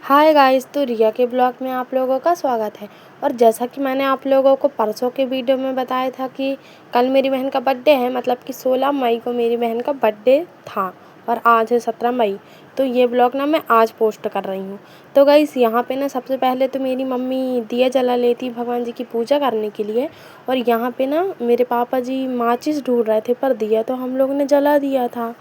Hi guys, तो रिया के blog में आप लोगों का स्वागत है। और जैसा कि मैंने आप लोगों को परसों के वीडियो में बताया था कि कल मेरी बहन का बर्थडे है, मतलब कि 16 मई को मेरी बहन का बर्थडे था और आज है 17 मई। तो ये ब्लॉग ना मैं आज पोस्ट कर रही हूँ। तो गाइस यहाँ पे ना सबसे पहले तो मेरी मम्मी दिया जला लेती भगवान जी की पूजा करने के लिए, और यहाँ पे ना मेरे पापा जी माचिस ढूंढ रहे थे, पर दिया तो हम लोग ने जला दिया था।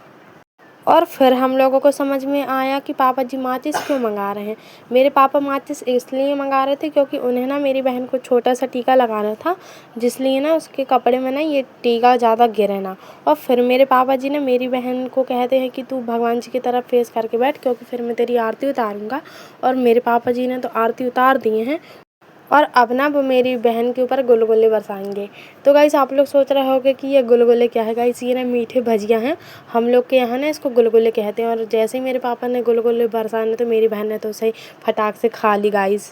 और फिर हम लोगों को समझ में आया कि पापा जी माचिस क्यों मंगा रहे हैं। मेरे पापा माचिस इसलिए मंगा रहे थे क्योंकि उन्हें ना मेरी बहन को छोटा सा टीका लगाना था, जिसलिए ना उसके कपड़े में ना ये टीका ज़्यादा गिरे ना। और फिर मेरे पापा जी ना मेरी बहन को कहते हैं कि तू भगवान जी की तरफ फेस करके बैठ, क्योंकि फिर मैं तेरी आरती उतारूँगा। और मेरे पापा जी ने तो आरती उतार दिए हैं, और अब ना वो मेरी बहन के ऊपर गुलगुले बरसाएंगे। तो गाइस आप लोग सोच रहे होंगे कि ये गुलगुले क्या है। गाइस ये ना मीठे भजिया हैं, हम लोग के यहाँ ना इसको गुलगुले कहते हैं। और जैसे ही मेरे पापा ने गुलगुले बरसाने तो मेरी बहन ने तो उसे फटाक से खा ली गाइस।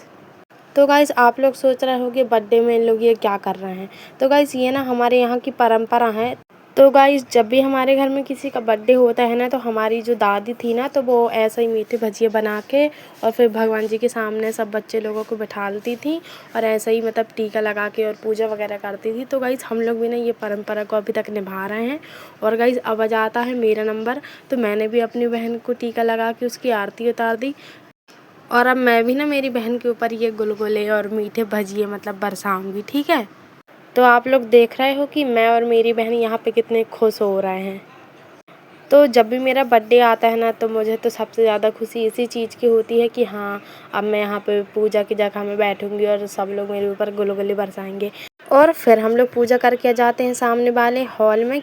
तो गाइस आप लोग सोच रहे होंगे बर्थडे में इन लोग ये क्या कर रहे हैं। तो गाइस ये ना हमारे यहाँ की परंपरा है। तो गाइस जब भी हमारे घर में किसी का बर्थडे होता है ना, तो हमारी जो दादी थी ना, तो वो ऐसे ही मीठे भजिए बना के और फिर भगवान जी के सामने सब बच्चे लोगों को बिठालती थी, और ऐसे ही मतलब टीका लगा के और पूजा वगैरह करती थी। तो गाइस हम लोग भी ना ये परंपरा को अभी तक निभा रहे हैं। और गाइस अब आ जाता है मेरा नंबर, तो मैंने भी अपनी बहन को टीका लगा के उसकी आरती उतार दी, और अब मैं भी ना मेरी बहन के ऊपर ये गुलगुले और मीठे भजिए मतलब बरसाऊंगी, ठीक है। तो आप लोग देख रहे हो कि मैं और मेरी बहन यहाँ पे कितने खुश हो रहे हैं। तो जब भी मेरा बर्थडे आता है ना, तो मुझे तो सबसे ज़्यादा खुशी इसी चीज़ की होती है कि हाँ, अब मैं यहाँ पे पूजा की जगह में बैठूंगी और सब लोग मेरे ऊपर गुलगुले बरसाएंगे। और फिर हम लोग पूजा करके जाते हैं सामने वाले हॉल में।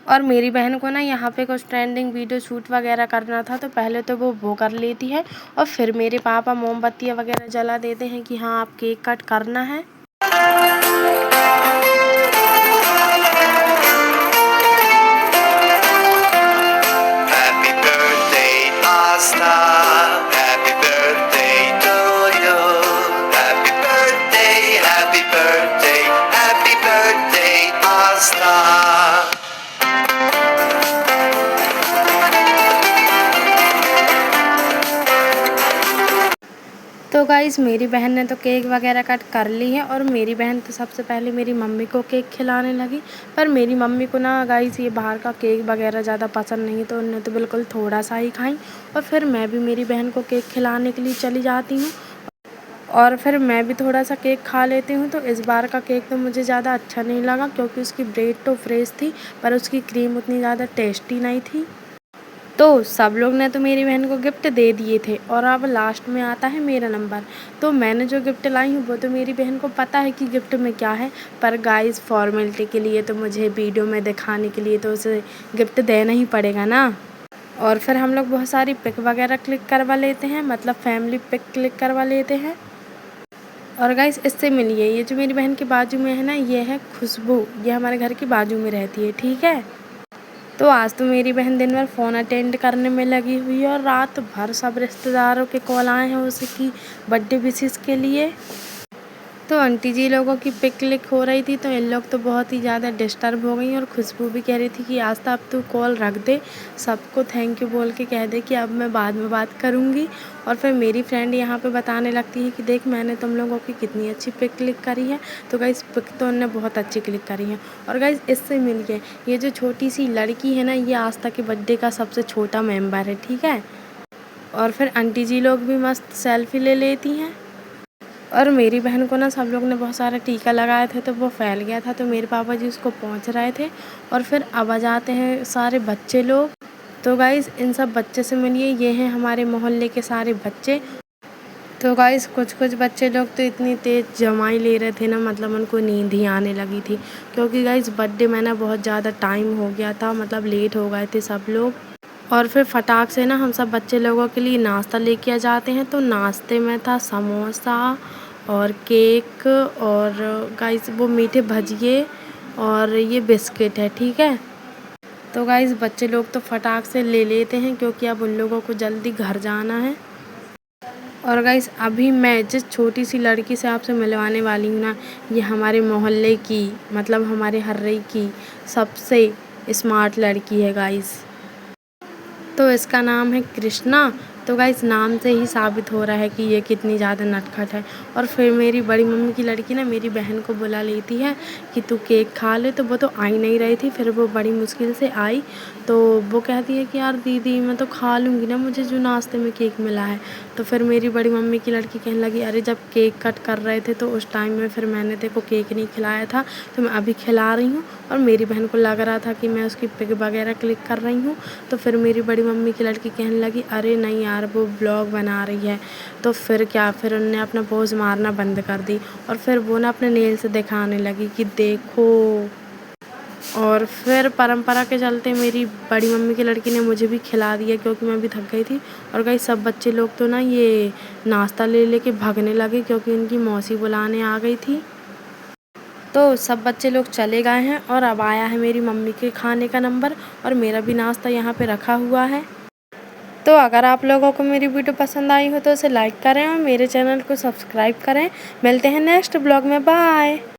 और मेरी बहन को ना यहाँ पे कुछ ट्रेंडिंग वीडियो शूट वगैरह करना था, तो पहले तो वो कर लेती है, और फिर मेरे पापा मोमबत्तियाँ वगैरह जला देते हैं कि हाँ आप केक कट करना है। Happy birthday, Asta. Happy birthday to you. Happy birthday, happy birthday, happy birthday, Asta. तो गाइज़ मेरी बहन ने तो केक वगैरह कट कर ली है, और मेरी बहन तो सबसे पहले मेरी मम्मी को केक खिलाने लगी। पर मेरी मम्मी को ना गाइज़ ये बाहर का केक वगैरह ज़्यादा पसंद नहीं, तो उन्होंने तो बिल्कुल थोड़ा सा ही खाई। और फिर मैं भी मेरी बहन को केक खिलाने के लिए चली जाती हूँ, और फिर मैं भी थोड़ा सा केक खा लेती हूँ। तो इस बार का केक तो मुझे ज़्यादा अच्छा नहीं लगा, क्योंकि उसकी ब्रेड तो फ्रेश थी पर उसकी क्रीम उतनी ज़्यादा टेस्टी नहीं थी। तो सब लोग ने तो मेरी बहन को गिफ्ट दे दिए थे, और अब लास्ट में आता है मेरा नंबर। तो मैंने जो गिफ्ट लाई हूँ वो तो मेरी बहन को पता है कि गिफ्ट में क्या है, पर गाइस फॉर्मेलिटी के लिए तो मुझे वीडियो में दिखाने के लिए तो उसे गिफ्ट देना ही पड़ेगा ना। और फिर हम लोग बहुत सारी पिक वगैरह क्लिक करवा लेते हैं, मतलब फैमिली पिक क्लिक करवा लेते हैं। और गाइस इससे मिलिए, ये जो मेरी बहन के बाजू में है ना, ये है खुशबू, ये हमारे घर की बाजू में रहती है, ठीक है। तो आज तो मेरी बहन दिन भर फ़ोन अटेंड करने में लगी हुई है, और रात भर सब रिश्तेदारों के कॉल आए हैं उसकी बर्थडे विशेस के लिए। तो आंटी जी लोगों की पिक क्लिक हो रही थी, तो इन लोग तो बहुत ही ज़्यादा डिस्टर्ब हो गई, और खुशबू भी कह रही थी कि आज तो अब तू कॉल रख दे, सबको थैंक यू बोल के कह दे कि अब मैं बाद में बात करूँगी। और फिर मेरी फ्रेंड यहाँ पे बताने लगती है कि देख मैंने तुम लोगों की कितनी अच्छी पिक क्लिक करी है। तो गाइस पिक तो उन्होंने बहुत अच्छी क्लिक करी है। और गाइस इससे मिल गए, ये जो छोटी सी लड़की है ना, ये आस्था के बर्थडे का सबसे छोटा मेम्बर है, ठीक है। और फिर आंटी जी लोग भी मस्त सेल्फी ले लेती हैं। और मेरी बहन को ना सब लोग ने बहुत सारा टीका लगाए थे, तो वो फैल गया था, तो मेरे पापा जी उसको पोंछ रहे थे। और फिर अब आ जाते हैं सारे बच्चे लोग। तो गाइस इन सब बच्चे से मिलिए, ये हैं हमारे मोहल्ले के सारे बच्चे। तो गाइस कुछ कुछ बच्चे लोग तो इतनी तेज़ जमाई ले रहे थे ना, मतलब उनको नींद ही आने लगी थी, क्योंकि गाइस बर्थडे में ना बहुत ज़्यादा टाइम हो गया था, मतलब लेट हो गए थे सब लोग। और फिर फटाक से ना हम सब बच्चे लोगों के लिए नाश्ता लेके आ जाते हैं। तो नाश्ते में था समोसा और केक, और गाइस वो मीठे भजिए, और ये बिस्किट है, ठीक है। तो गाइस बच्चे लोग तो फटाक से ले लेते हैं, क्योंकि अब उन लोगों को जल्दी घर जाना है। और गाइस अभी मैं जिस छोटी सी लड़की से आपसे मिलवाने वाली हूँ ना, ये हमारे मोहल्ले की, मतलब हमारे हर्रई की सबसे स्मार्ट लड़की है गाइस। तो इसका नाम है कृष्णा। तो गाइस नाम से ही साबित हो रहा है कि ये कितनी ज़्यादा नटखट है। और फिर मेरी बड़ी मम्मी की लड़की ना मेरी बहन को बुला लेती है कि तू केक खा ले, तो वो तो आ ही नहीं रही थी। फिर वो बड़ी मुश्किल से आई, तो वो कहती है कि यार दीदी मैं तो खा लूँगी ना, मुझे जो नाश्ते में केक मिला है। तो फिर मेरी बड़ी मम्मी की लड़की कहने लगी, अरे जब केक कट कर रहे थे तो उस टाइम में फिर मैंने तेरे को केक नहीं खिलाया था, तो मैं अभी खिला रही हूँ। और मेरी बहन को लग रहा था कि मैं उसकी पिक वगैरह क्लिक कर रही हूँ। तो फिर मेरी बड़ी मम्मी की लड़की कहने लगी, अरे नहीं यार वो ब्लॉग बना रही है। तो फिर क्या, फिर उन्होंने अपना पोज़ मारना बंद कर दी और फिर वो ना अपने नेल से दिखाने लगी कि देखो। और फिर परंपरा के चलते मेरी बड़ी मम्मी की लड़की ने मुझे भी खिला दिया, क्योंकि मैं भी थक गई थी। और गाइस सब बच्चे लोग तो ना ये नाश्ता ले लेके भागने लगे, क्योंकि उनकी मौसी बुलाने आ गई थी। तो सब बच्चे लोग चले गए हैं और अब आया है मेरी मम्मी के खाने का नंबर, और मेरा भी नाश्ता यहाँ पे रखा हुआ है। तो अगर आप लोगों को मेरी वीडियो पसंद आई हो तो उसे लाइक करें और मेरे चैनल को सब्सक्राइब करें। मिलते हैं नेक्स्ट ब्लॉग में, बाय।